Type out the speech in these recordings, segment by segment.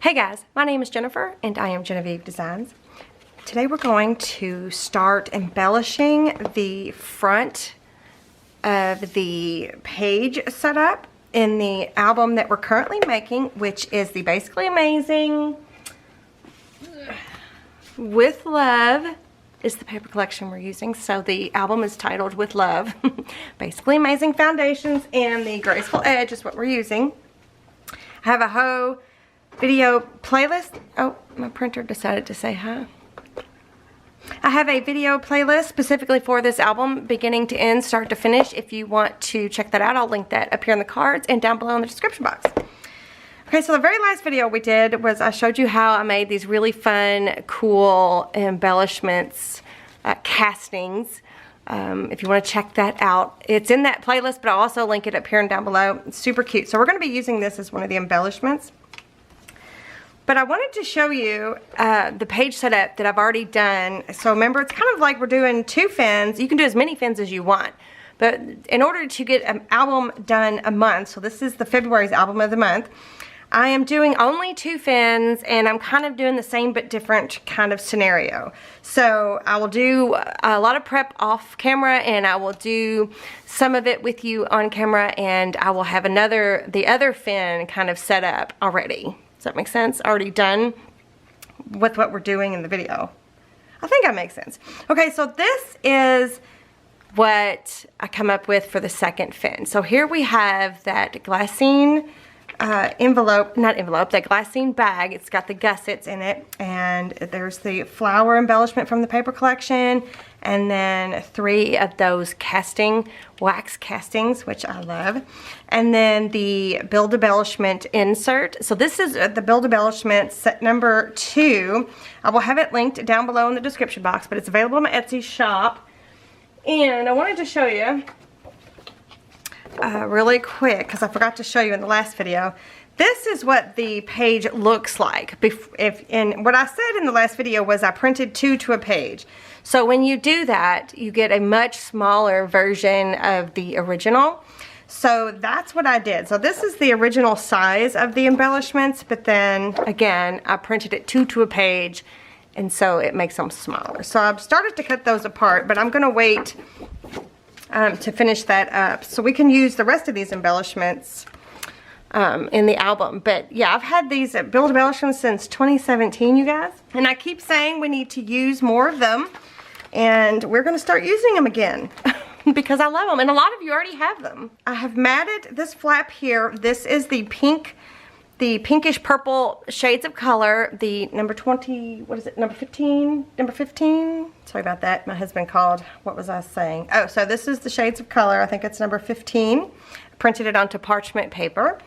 Hey guys, my name is Jennifer and I am Jenofeve Designs. Today we're going to start embellishing the front of the page setup in the album that we're currently making, which is the Basically Amazing With Love is the paper collection we're using. So the album is titled With Love. Basically Amazing Foundations and the Graceful Edge is what we're using. I have a whole video playlist. Oh, my printer decided to say hi. I have a video playlist specifically for this album, beginning to end, start to finish. If you want to check that out, I'll link that up here in the cards and down below in the description box. Okay, so the very last video we did was I showed you how I made these really fun, cool embellishments, castings. If you want to check that out, it's in that playlist, but I'll also link it up here and down below. It's super cute. So we're going to be using this as one of the embellishments. But I wanted to show you the page setup that I've already done. So remember, it's kind of like we're doing 2 fins. You can do as many fins as you want. But in order to get an album done a month, so this is the February's album of the month, I am doing only 2 fins, and I'm kind of doing the same but different kind of scenario. So I will do a lot of prep off camera, and I will do some of it with you on camera, and I will have the other fin kind of set up already. Does that make sense? Already done with what we're doing in the video. I think that makes sense. Okay, so this is what I come up with for the second fin. So here we have that glassine that glassine bag. It's got the gussets in it, and there's the flower embellishment from the paper collection, and then 3 of those wax castings, which I love, and then the build embellishment insert. So this is the build embellishment set number 2. I will have it linked down below in the description box, but it's available in my Etsy shop. And I wanted to show you really quick, because I forgot to show you in the last video. This is what the page looks like. And what I said in the last video was I printed 2 to a page. So when you do that, you get a much smaller version of the original. So that's what I did. So this is the original size of the embellishments, but then again, I printed it 2 to a page, and so it makes them smaller. So I've started to cut those apart, but I'm gonna wait to finish that up so we can use the rest of these embellishments in the album. But yeah, I've had these build embellishments since 2017, you guys, and I keep saying we need to use more of them, and we're going to start using them again because I love them, and a lot of you already have them. I have matted this flap here. This is the pinkish purple shades of color, the number 20, what is it, number 15? Number 15? Sorry about that, my husband called. What was I saying? Oh, so this is the shades of color. I think it's number 15. I printed it onto parchment paper,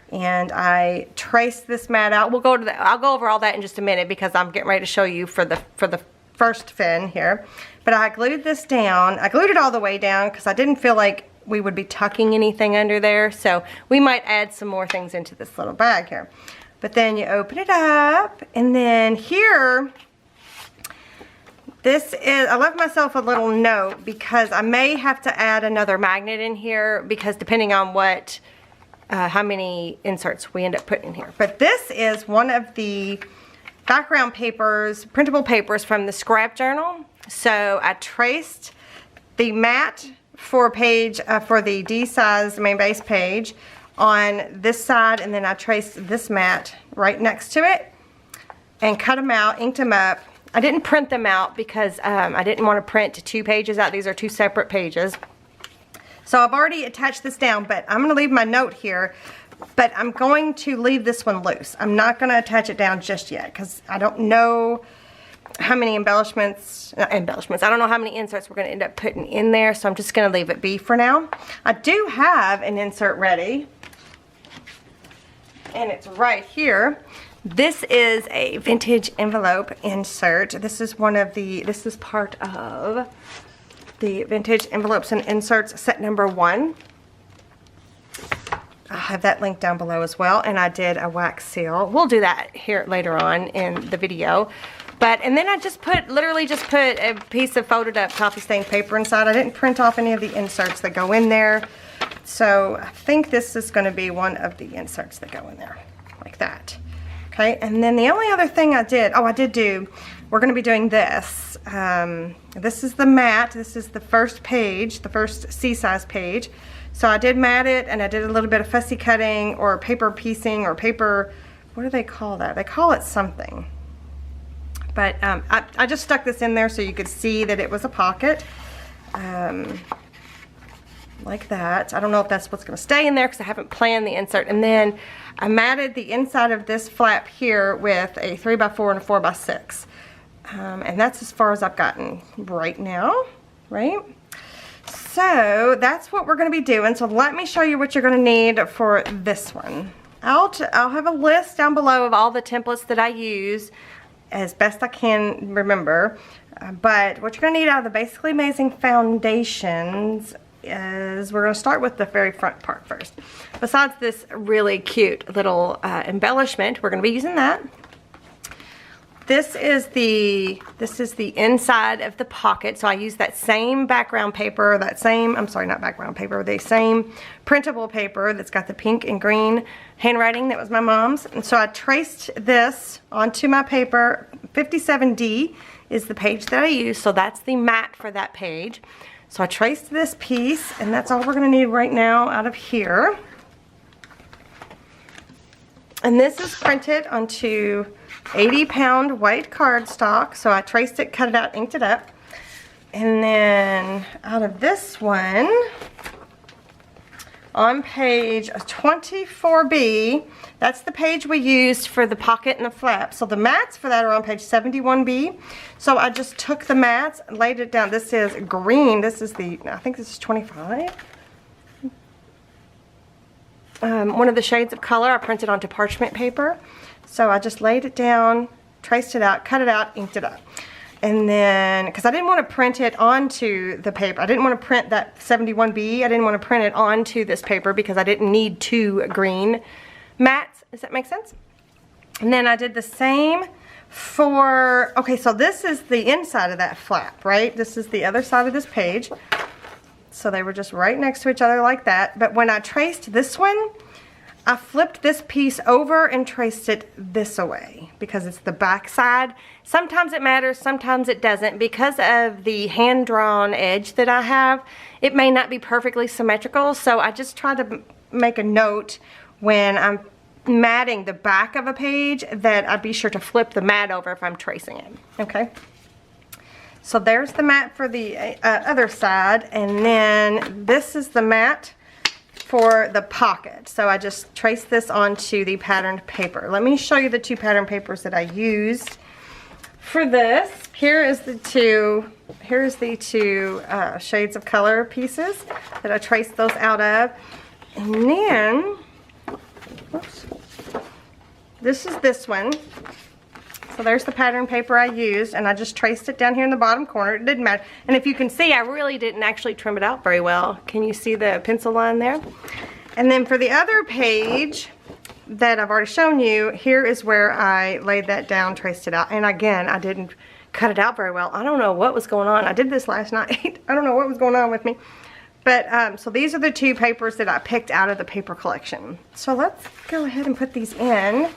and I traced this mat out. I'll go over all that in just a minute because I'm getting ready to show you for the first fin here. But I glued this down. I glued it all the way down because I didn't feel like we would be tucking anything under there, so we might add some more things into this little bag here. But then you open it up, and then here, this is, I left myself a little note because I may have to add another magnet in here, because depending on what, how many inserts we end up putting in here. But this is one of the background papers, printable papers from the scrap journal. So I traced the mat for page, for the D size main base page on this side, and then I traced this mat right next to it and cut them out, inked them up. I didn't print them out because I didn't want to print 2 pages out. These are 2 separate pages. So I've already attached this down, but I'm going to leave my note here, but I'm going to leave this one loose. I'm not going to attach it down just yet because I don't know how many embellishments, I don't know how many inserts we're going to end up putting in there, so I'm just going to leave it be for now. I do have an insert ready, and it's right here. This is a vintage envelope insert. This is this is part of the vintage envelopes and inserts set number 1. I'll have that link down below as well, and I did a wax seal. We'll do that here later on in the video. And then I literally just put a piece of folded up coffee stained paper inside. I didn't print off any of the inserts that go in there. So I think this is going to be one of the inserts that go in there, like that. Okay, and then the only other thing I did, we're going to be doing this. This is the mat. This is the first page, the first C-size page. So I did mat it, and I did a little bit of fussy cutting or paper piecing or paper, what do they call that? They call it something. But I just stuck this in there so you could see that it was a pocket. Like that. I don't know if that's what's going to stay in there because I haven't planned the insert. And then I matted the inside of this flap here with a 3x4 and a 4x6. And that's as far as I've gotten right now, right? So that's what we're going to be doing. So let me show you what you're going to need for this one. I'll have a list down below of all the templates that I use as best I can remember. But what you're going to need out of the Basically Amazing foundations is we're going to start with the very front part first. Besides this really cute little embellishment, we're going to be using that. This is the inside of the pocket. So I use that same background paper, the same printable paper that's got the pink and green handwriting that was my mom's. And so I traced this onto my paper. 57D is the page that I use, so that's the mat for that page. So I traced this piece, and that's all we're going to need right now out of here. And this is printed onto 80-pound white cardstock. So I traced it, cut it out, inked it up. And then out of this one, on page 24B, that's the page we used for the pocket and the flap. So the mats for that are on page 71B. So I just took the mats and laid it down. This is green. This is I think this is 25. One of the shades of color I printed onto parchment paper. So I just laid it down, traced it out, cut it out, inked it up. And then, because I didn't want to print it onto the paper. I didn't want to print that 71B. I didn't want to print it onto this paper because I didn't need two green mats. Does that make sense? And then I did the same for, okay, so this is the inside of that flap, right? This is the other side of this page. So they were just right next to each other like that. But when I traced this one, I flipped this piece over and traced it this way because it's the back side. Sometimes it matters, sometimes it doesn't. Because of the hand-drawn edge that I have, it may not be perfectly symmetrical. So I just try to make a note when I'm matting the back of a page that I'd be sure to flip the mat over if I'm tracing it, okay? So there's the mat for the other side, and then this is the mat for the pocket. So I just traced this onto the patterned paper. Let me show you the two pattern papers that I used for this. Here's the two shades of color pieces that I traced those out of. And then, oops, this is this one. So there's the pattern paper I used, and I just traced it down here in the bottom corner. It didn't matter. And if you can see, I really didn't actually trim it out very well. Can you see the pencil line there? And then for the other page that I've already shown you, here is where I laid that down, traced it out. And again, I didn't cut it out very well. I don't know what was going on. I did this last night. I don't know what was going on with me. But, so these are the two papers that I picked out of the paper collection. So let's go ahead and put these in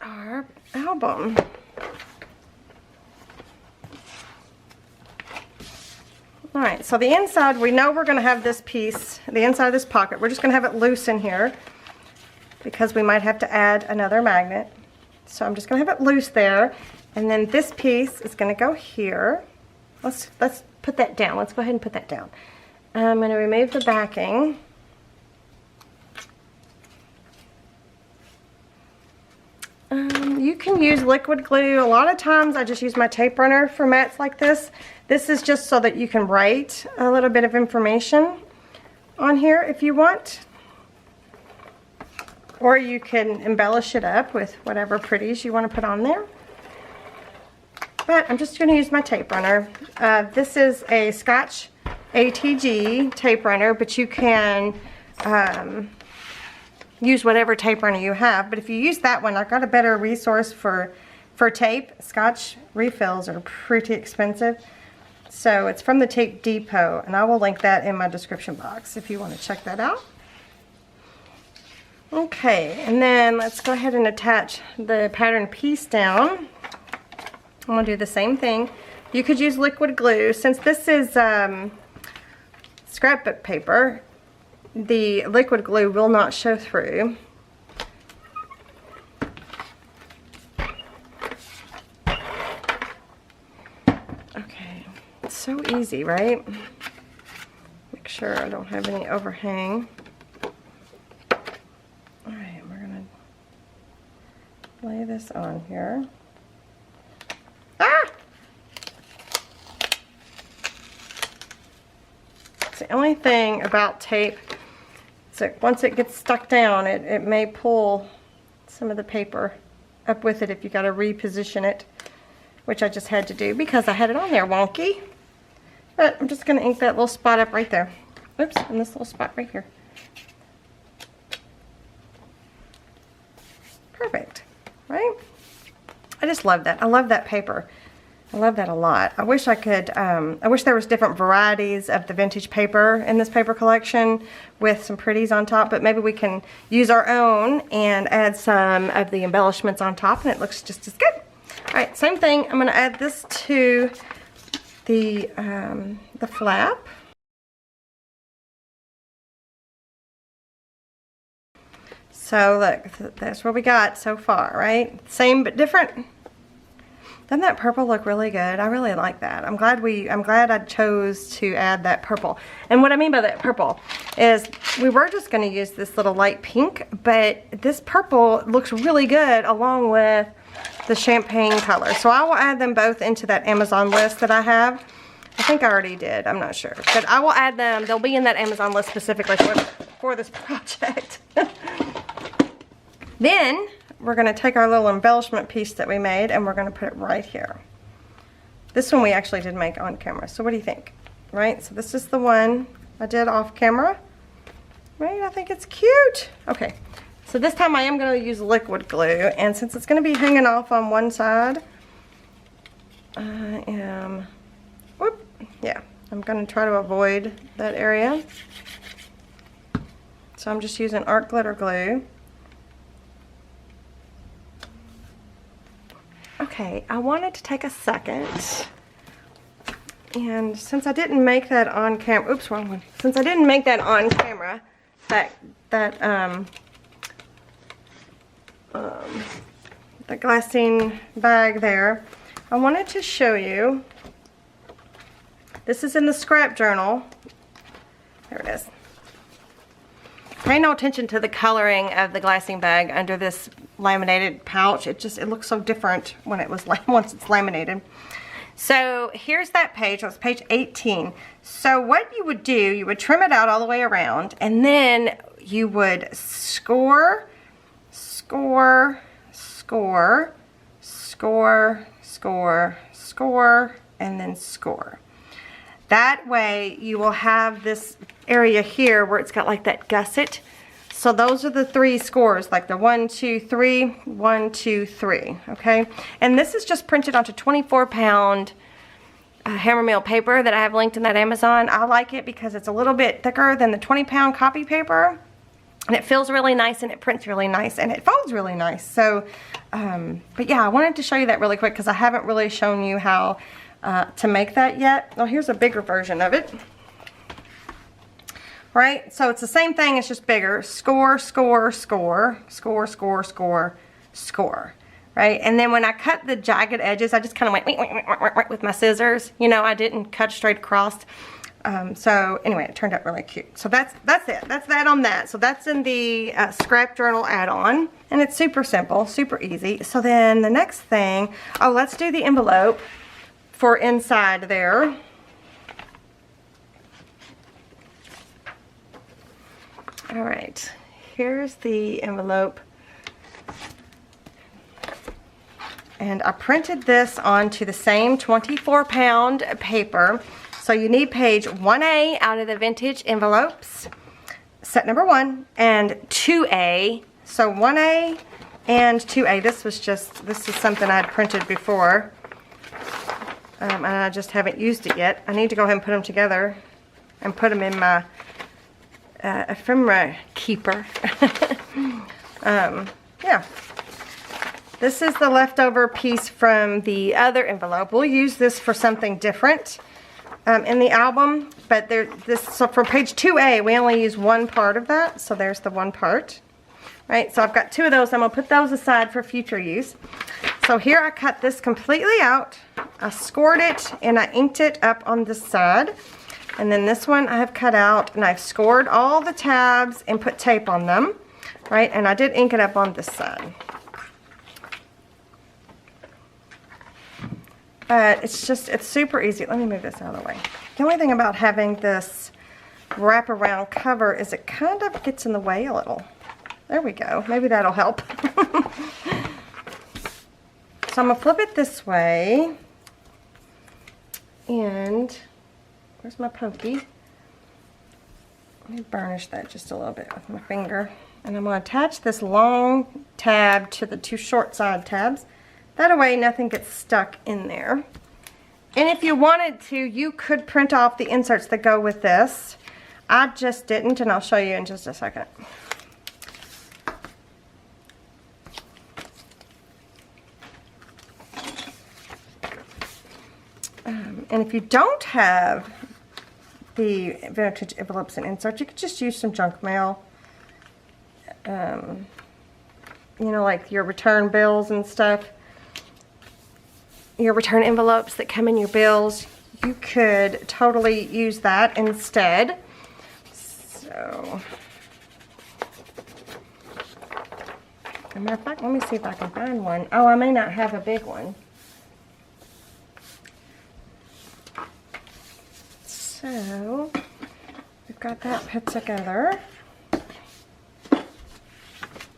our album. Alright, so the inside, we know we're going to have this piece, the inside of this pocket, we're just going to have it loose in here because we might have to add another magnet. So I'm just going to have it loose there. And then this piece is going to go here. Let's put that down. Let's go ahead and put that down. I'm going to remove the backing. You can use liquid glue. A lot of times I just use my tape runner for mats like this. This is just so that you can write a little bit of information on here if you want. Or you can embellish it up with whatever pretties you want to put on there. But I'm just going to use my tape runner. This is a Scotch ATG tape runner, but you can use whatever tape runner you have. But if you use that one, I've got a better resource for tape. Scotch refills are pretty expensive. So it's from the Tape Depot, and I will link that in my description box if you want to check that out. Okay, and then let's go ahead and attach the pattern piece down. I'm going to do the same thing. You could use liquid glue. Since this is scrapbook paper, the liquid glue will not show through. Okay, it's so easy, right? Make sure I don't have any overhang. Alright, we're going to lay this on here. Ah! It's the only thing about tape, so once it gets stuck down, it may pull some of the paper up with it if you got to reposition it, which I just had to do because I had it on there wonky. But I'm just going to ink that little spot up right there. Oops, and this little spot right here. Perfect, right? I just love that. I love that paper. I love that a lot. I wish I could, I wish there was different varieties of the vintage paper in this paper collection with some pretties on top, but maybe we can use our own and add some of the embellishments on top and it looks just as good. All right, same thing. I'm going to add this to the flap. So look, that's what we got so far, right? Same but different. Doesn't that purple look really good? I really like that. I'm glad I chose to add that purple. And what I mean by that purple is we were just going to use this little light pink, but this purple looks really good along with the champagne color. So I will add them both into that Amazon list that I have. I think I already did. I'm not sure. But I will add them. They'll be in that Amazon list specifically for this project. Then we're going to take our little embellishment piece that we made and we're going to put it right here. This one we actually did make on camera. So what do you think? Right? So this is the one I did off camera. Right? I think it's cute. Okay. So this time I am going to use liquid glue, and since it's going to be hanging off on one side, I'm going to try to avoid that area. So I'm just using art glitter glue. Okay, I wanted to take a second, and since I didn't make that on camera, oops, wrong one. Since I didn't make that on camera, the glassine bag there, I wanted to show you. This is in the scrap journal. There it is. Pay no attention to the coloring of the glassine bag under this laminated pouch. It looks so different when once it's laminated. So here's that page. It's page 18. So what you would do, you would trim it out all the way around, and then you would score, score, score, score, score, score, and then score. That way you will have this area here where it's got like that gusset. So those are the 3 scores, like the 1, 2, 3, 1, 2, 3, okay? And this is just printed onto 24-pound hammer mill paper that I have linked in that Amazon. I like it because it's a little bit thicker than the 20-pound copy paper. And it feels really nice, and it prints really nice, and it folds really nice. So, but yeah, I wanted to show you that really quick because I haven't really shown you how to make that yet. Oh, here's a bigger version of it. Right, so it's the same thing, it's just bigger. Score, score, score, score, score, score, score. Right, and then when I cut the jagged edges, I just kind of went with my scissors. You know, I didn't cut straight across. So anyway, it turned out really cute. So that's it. That's that on that. So that's in the scrap journal add-on, and it's super simple, super easy. So then the next thing, oh, let's do the envelope for inside there. All right, here's the envelope. And I printed this onto the same 24-pound paper. So you need page 1A out of the vintage envelopes, set number 1, and 2A. So 1A and 2A. This is something I'd printed before. And I just haven't used it yet. I need to go ahead and put them together and put them in my ephemera keeper. Yeah. This is the leftover piece from the other envelope. We'll use this for something different in the album, but so for page 2A, we only use one part of that, so there's the one part. Right, so I've got 2 of those. I'm going to put those aside for future use. So here I cut this completely out. I scored it and I inked it up on this side. And then this one I have cut out and I've scored all the tabs and put tape on them. Right, and I did ink it up on this side. But it's super easy. Let me move this out of the way. The only thing about having this wraparound cover is it kind of gets in the way a little. There we go. Maybe that'll help. So I'm going to flip it this way. And where's my pokey? Let me burnish that just a little bit with my finger. And I'm going to attach this long tab to the 2 short side tabs. That way nothing gets stuck in there. And if you wanted to, you could print off the inserts that go with this. I just didn't, and I'll show you in just a second. And if you don't have the vintage envelopes and inserts, you could just use some junk mail. You know, like your return bills and stuff. Your return envelopes that come in your bills. You could totally use that instead. So, as a matter of fact, let me see if I can find one. Oh, I may not have a big one. So, we've got that put together.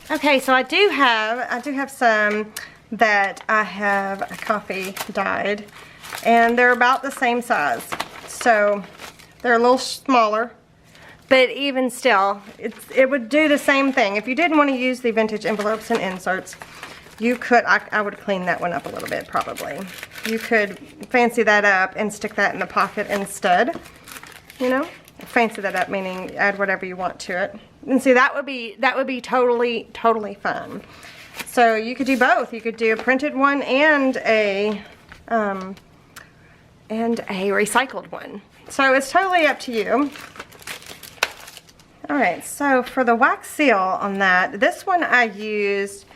Okay, so I do have some that I have a coffee dyed, and they're about the same size. So, they're a little smaller, but even still, it would do the same thing. If you didn't want to use the vintage envelopes and inserts, you could, I would clean that one up a little bit probably. You could fancy that up and stick that in the pocket instead. You know, fancy that up meaning add whatever you want to it. And see, that would be totally fun. So you could do both. You could do a printed one and a recycled one. So it's totally up to you. All right, so for the wax seal on that, this one I used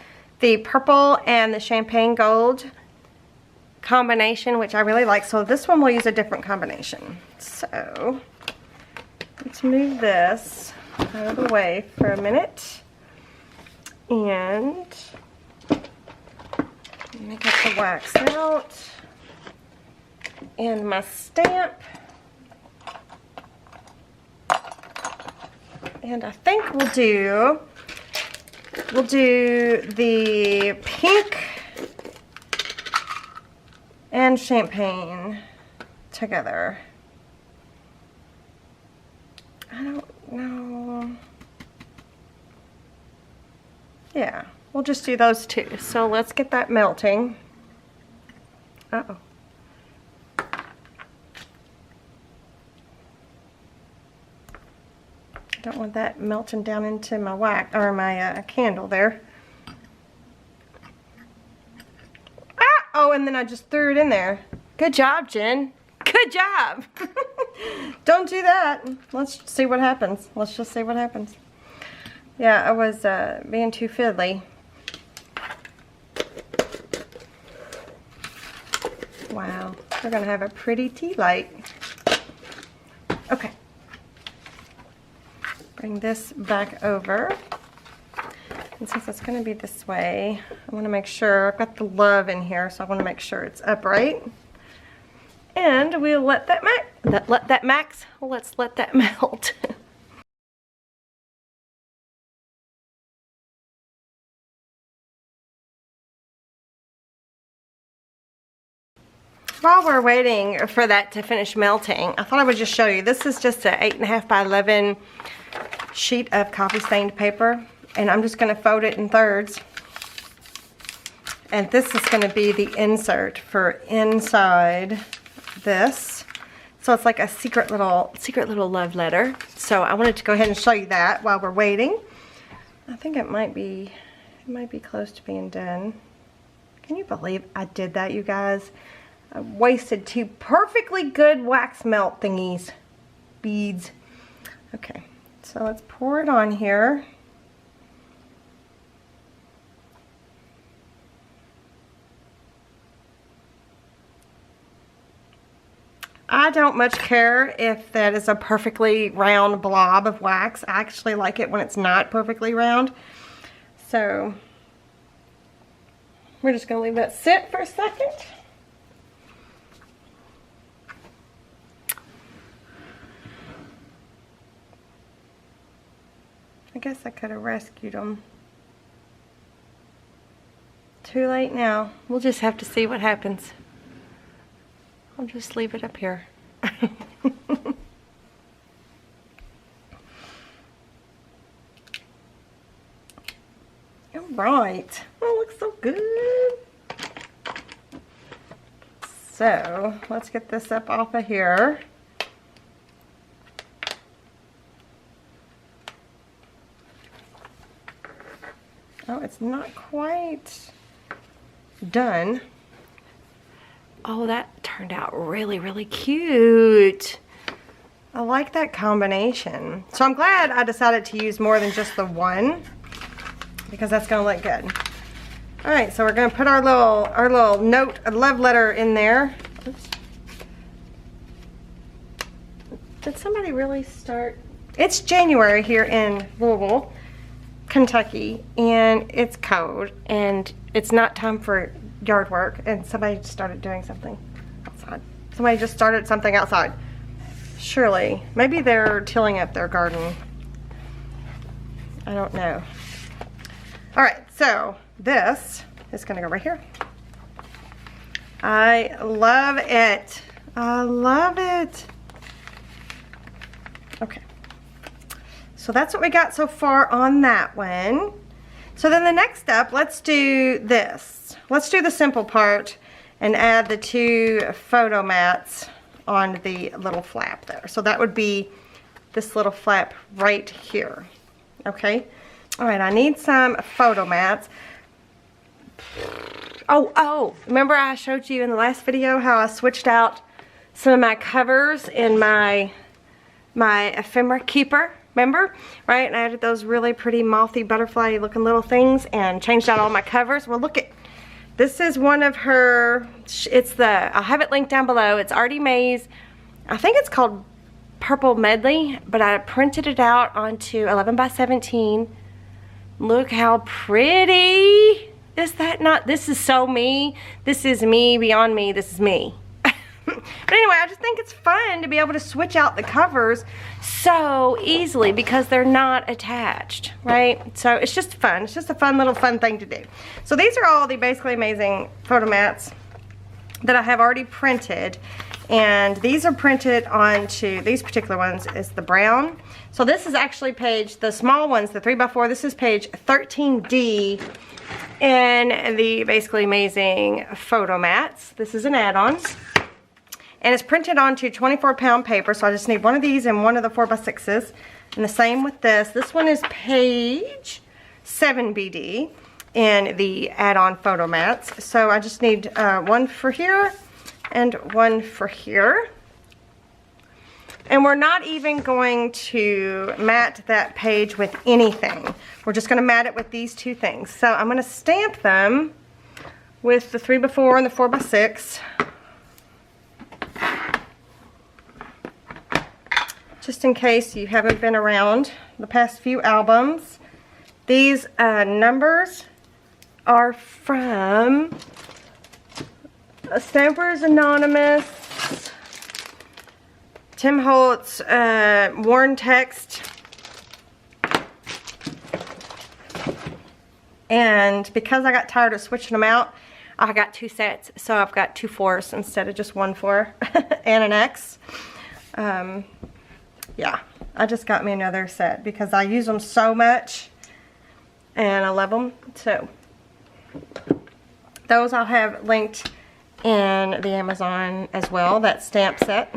the purple and the champagne gold combination, which I really like. So this one will use a different combination. So let's move this out of the way for a minute and make up the wax out and my stamp. And I think we'll do the pink and champagne together. I don't know. Yeah, we'll just do those two. So let's get that melting. Uh-oh. Don't want that melting down into my wax or my candle there. Ah! Oh, and then I just threw it in there. Good job, Jen. Good job. Don't do that. Let's see what happens. Let's just see what happens. Yeah, I was being too fiddly. Wow, we're gonna have a pretty tea light. Okay. Bring this back over. And since it's going to be this way, I want to make sure, I've got the love in here, so I want to make sure it's upright. And we'll let that let's let that melt. While we're waiting for that to finish melting, I thought I would just show you. This is just an 8.5 by 11 sheet of coffee stained paper, and I'm just going to fold it in thirds. And this is going to be the insert for inside this. So it's like a secret little love letter. So I wanted to go ahead and show you that while we're waiting. I think it might be close to being done. Can you believe I did that, you guys? I wasted 2 perfectly good wax melt thingies, beads. Okay, so let's pour it on here. I don't much care if that is a perfectly round blob of wax. I actually like it when it's not perfectly round. So we're just gonna leave that sit for a second. I guess I could have rescued them. Too late now. We'll just have to see what happens. I'll just leave it up here. All right. Oh, it looks so good. So let's get this up off of here. Oh, it's not quite done. Oh, that turned out really, really cute. I like that combination. So I'm glad I decided to use more than just the one, because that's gonna look good. All right, so we're gonna put our little note, a love letter in there. Oops. Did somebody really start? It's January here in Louisville, Kentucky, and it's cold, and it's not time for yard work, and somebody started doing something outside. Somebody just started something outside. Surely, maybe they're tilling up their garden. I don't know. All right, so this is gonna go right here. I love it. I love it. Okay. So that's what we got so far on that one. So then the next step, let's do this. Let's do the simple part and add the 2 photo mats on the little flap there. So that would be this little flap right here. Okay. All right, I need some photo mats. Oh, remember I showed you in the last video how I switched out some of my covers in my ephemera keeper, remember? Right, and I added those really pretty mothy butterfly looking little things and changed out all my covers. Well, look at, this is one of her, I'll have it linked down below. It's Artie Mae's, I think it's called Purple Medley, but I printed it out onto 11 by 17. Look how pretty. Is that not, this is so me. This is me beyond me, this is me. But anyway, I just think it's fun to be able to switch out the covers so easily because they're not attached, right? So it's just fun. It's just a fun little fun thing to do. So these are all the Basically Amazing photo mats that I have already printed. And these are printed onto, these particular ones is the brown. So this is actually page, the small ones, the 3x4, this is page 13D in the Basically Amazing photo mats. This is an add-on. And it's printed onto 24-pound paper, so I just need one of these and one of the 4x6s. And the same with this. This one is page 7BD in the add-on photo mats. So I just need one for here and one for here. And we're not even going to mat that page with anything. We're just going to mat it with these 2 things. So I'm going to stamp them with the 3x4 and the 4x6. Just in case you haven't been around the past few albums. These numbers are from Stampers Anonymous, Tim Holtz, Worn Text, and because I got tired of switching them out, I got 2 sets, so I've got 2 4s instead of just 1 4 and an X. Yeah, I just got me another set because I use them so much and I love them. So those I'll have linked in the Amazon as well, that stamp set.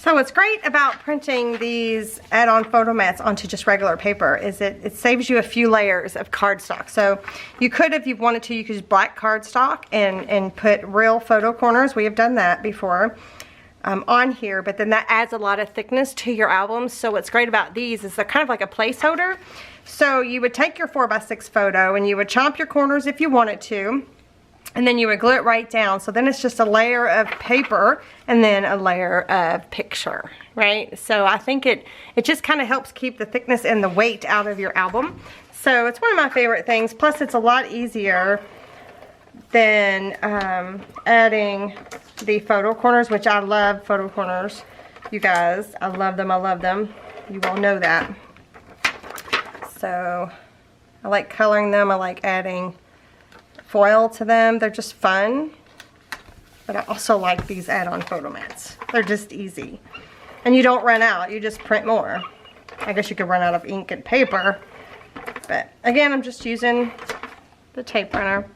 So what's great about printing these add-on photo mats onto just regular paper is it saves you a few layers of cardstock. So you could, if you wanted to, you could use black cardstock and put real photo corners. We have done that before on here, but then that adds a lot of thickness to your albums. So what's great about these is they're kind of like a placeholder. So you would take your 4x6 photo and you would chomp your corners if you wanted to, and then you would glue it right down. So then it's just a layer of paper and then a layer of picture, right? So I think it just kind of helps keep the thickness and the weight out of your album. So it's one of my favorite things. Plus it's a lot easier than adding the photo corners, which I love photo corners. You guys, I love them, I love them. You all know that. So I like coloring them, I like adding foil to them. They're just fun. But I also like these add-on photo mats. They're just easy. And you don't run out, you just print more. I guess you could run out of ink and paper. But again, I'm just using the tape runner.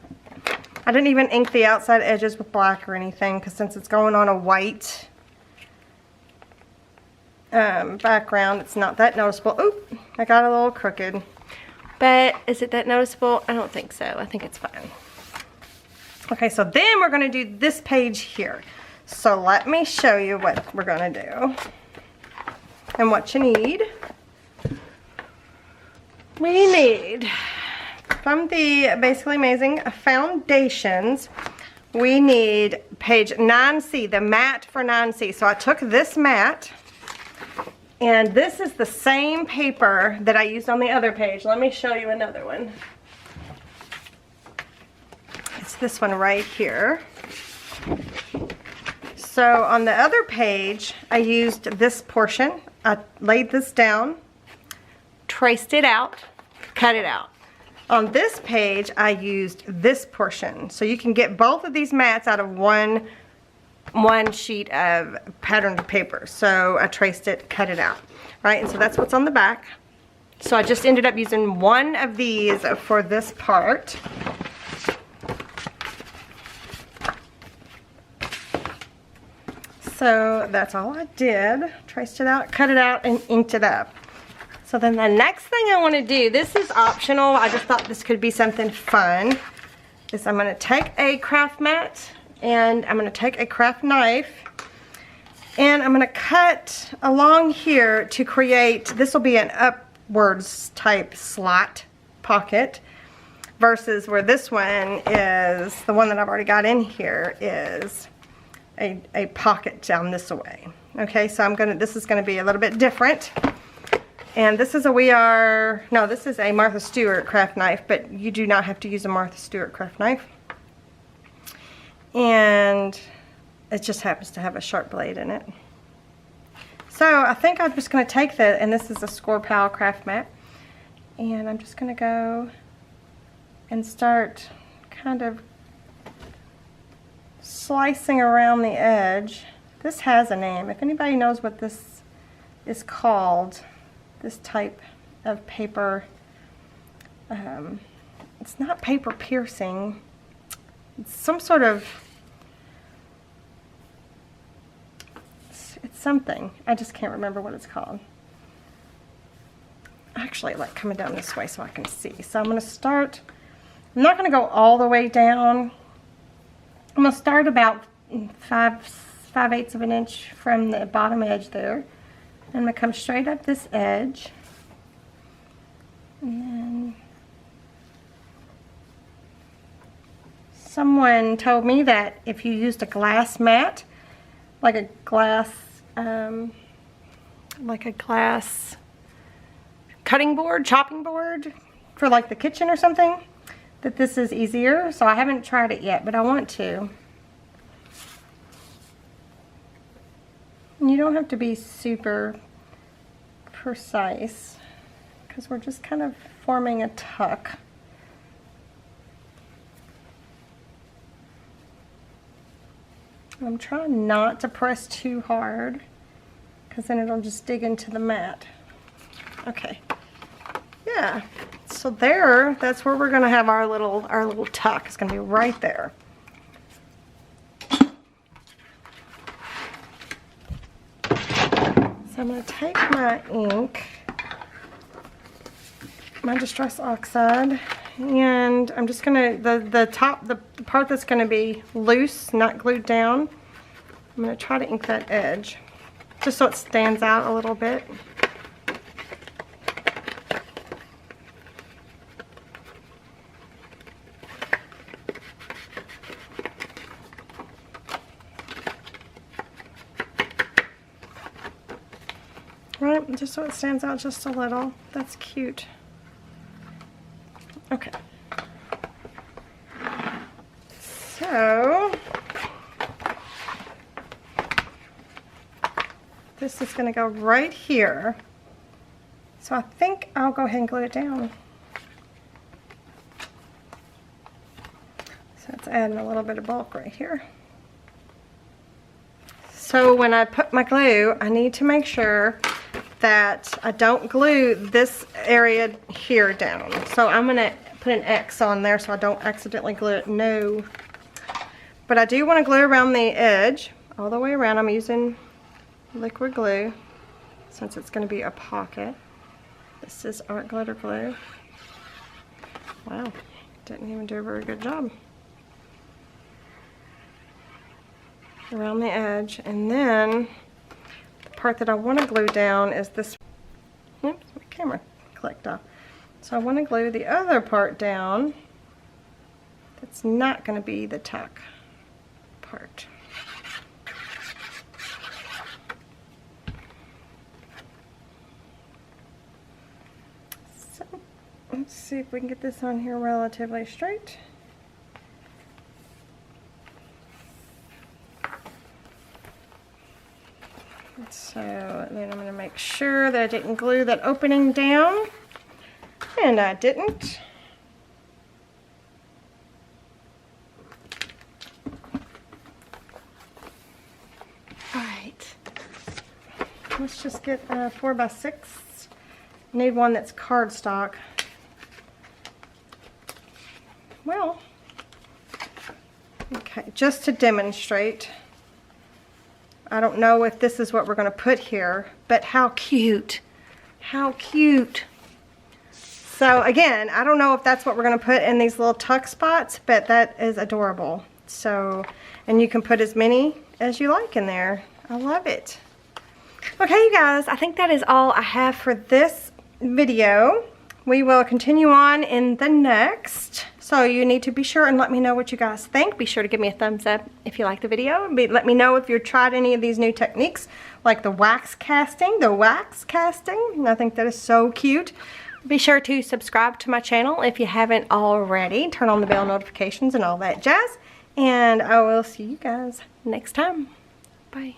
I didn't even ink the outside edges with black or anything, because since it's going on a white background, it's not that noticeable. Oop, I got a little crooked. But is it that noticeable? I don't think so. I think it's fine. Okay, so then we're going to do this page here. So let me show you what we're going to do and what you need. We need, from the Basically Amazing Foundations, we need page 9C, the mat for 9C. So I took this mat, and this is the same paper that I used on the other page. Let me show you another one. It's this one right here. So on the other page, I used this portion. I laid this down, traced it out, cut it out. On this page, I used this portion. So you can get both of these mats out of one sheet of patterned paper. So I traced it, cut it out, right? And so that's what's on the back. So I just ended up using one of these for this part. So that's all I did. Traced it out, cut it out, and inked it up. So then the next thing I want to do, this is optional, I just thought this could be something fun, is I'm going to take a craft mat and I'm going to take a craft knife and I'm going to cut along here to create, this will be an upwards type slot pocket versus where this one is, the one that I've already got in here is a pocket down this way. Okay, so this is going to be a little bit different. And this is this is a Martha Stewart craft knife, but you do not have to use a Martha Stewart craft knife. And it just happens to have a sharp blade in it. So I think I'm just going to take that, and this is a Score Pal craft mat. And I'm just going to go and start kind of slicing around the edge. This has a name. If anybody knows what this is called, this type of paper, it's not paper piercing, it's some sort of, it's something, I just can't remember what it's called. Actually, like coming down this way so I can see. So I'm going to start, I'm not going to go all the way down. I'm going to start about 5/8 of an inch from the bottom edge there. I'm going to come straight up this edge. And then someone told me that if you used a glass mat, like a glass cutting board, chopping board for like the kitchen or something, that this is easier. So I haven't tried it yet, but I want to. And you don't have to be super precise because we're just kind of forming a tuck. I'm trying not to press too hard because then it'll just dig into the mat. Okay. Yeah. So there, that's where we're going to have our little tuck. It's going to be right there. So I'm going to take my ink, my Distress Oxide, and I'm just going to, the part that's going to be loose, not glued down, I'm going to try to ink that edge, just so it stands out a little bit. Right, just so it stands out just a little. That's cute. Okay. So, this is going to go right here. So I think I'll go ahead and glue it down. So it's adding a little bit of bulk right here. So when I put my glue, I need to make sure that I don't glue this area here down. So I'm going to put an X on there so I don't accidentally glue it. No. But I do want to glue around the edge all the way around. I'm using liquid glue since it's going to be a pocket. This is art glitter glue. Wow, didn't even do a very good job. Around the edge, and then the part that I want to glue down is this. Oops, my camera clicked off. So I want to glue the other part down. That's not going to be the tuck part. So let's see if we can get this on here relatively straight. So then I'm going to make sure that I didn't glue that opening down, and I didn't. Alright, let's just get a 4x6. I need one that's cardstock. Well, okay, just to demonstrate. I don't know if this is what we're going to put here, but how cute. How cute. So again, I don't know if that's what we're going to put in these little tuck spots, but that is adorable. So, and you can put as many as you like in there. I love it. Okay, you guys, I think that is all I have for this video. We will continue on in the next. So you need to be sure and let me know what you guys think. Be sure to give me a thumbs up if you like the video. Let me know if you've tried any of these new techniques, like the wax casting. I think that is so cute. Be sure to subscribe to my channel if you haven't already. Turn on the bell notifications and all that jazz. And I will see you guys next time. Bye.